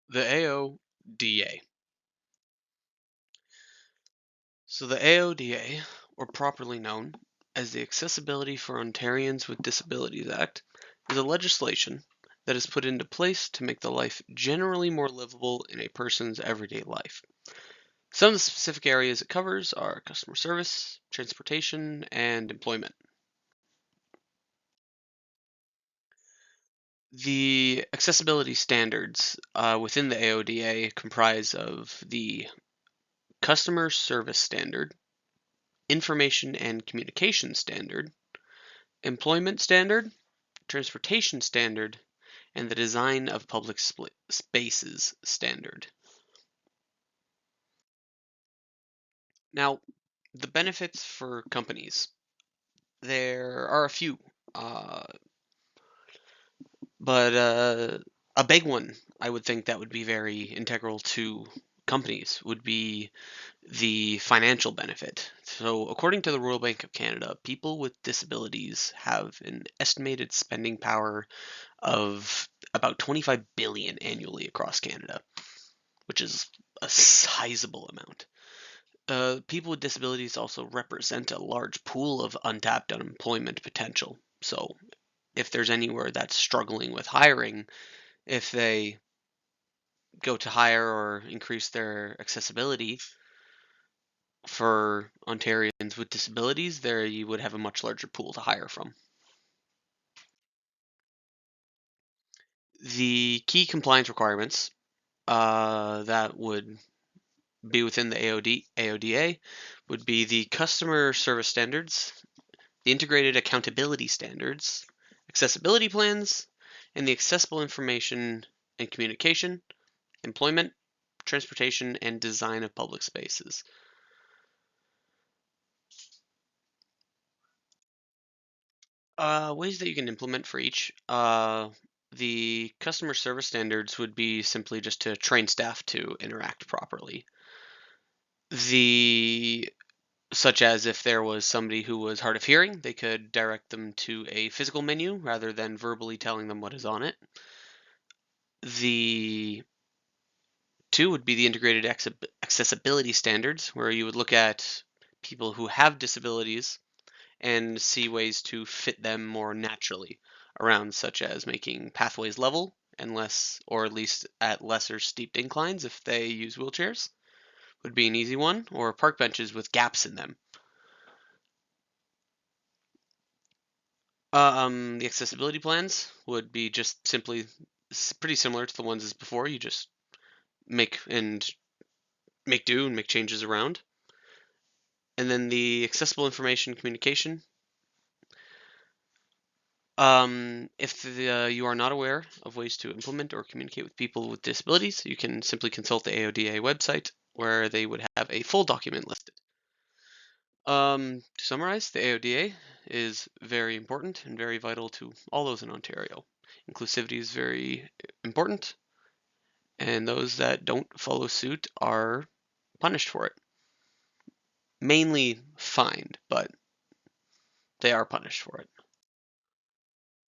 The AODA. So the AODA, or properly known as the Accessibility for Ontarians with Disabilities Act, is a legislation that is put into place to make the life generally more livable in a person's everyday life. Some of the specific areas it covers are customer service, transportation, and employment. The accessibility standards within the AODA comprise of the Customer Service Standard, Information and Communication Standard, Employment Standard, Transportation Standard, and the Design of Public Spaces Standard. Now, the benefits for companies. There are a few, uh, but a big one I would think that would be very integral to companies would be the financial benefit. So, according to the Royal Bank of Canada, people with disabilities have an estimated spending power of about 25 billion annually across Canada, which is a sizable amount. People with disabilities also represent a large pool of untapped unemployment potential. So, if there's anywhere that's struggling with hiring, if they go to hire or increase their accessibility for Ontarians with disabilities, there you would have a much larger pool to hire from. The key compliance requirements that would be within the AODA would be the customer service standards, the integrated accountability standards, accessibility plans, and the accessible information and communication, employment, transportation, and design of public spaces. Ways that you can implement for each. The customer service standards would be simply just to train staff to interact properly. The Such as if there was somebody who was hard of hearing, they could direct them to a physical menu rather than verbally telling them what is on it. The two would be the integrated accessibility standards, where you would look at people who have disabilities and see ways to fit them more naturally around, such as making pathways level and less, or at least at lesser steeped inclines if they use wheelchairs, would be an easy one, or park benches with gaps in them. The accessibility plans would be just simply pretty similar to the ones as before. You just make and make do and make changes around. And then the accessible information communication. If you are not aware of ways to implement or communicate with people with disabilities, you can simply consult the AODA website where they would have a full document listed. To summarize, the AODA is very important and very vital to all those in Ontario. Inclusivity is very important, and those that don't follow suit are punished for it. Mainly fined, but they are punished for it.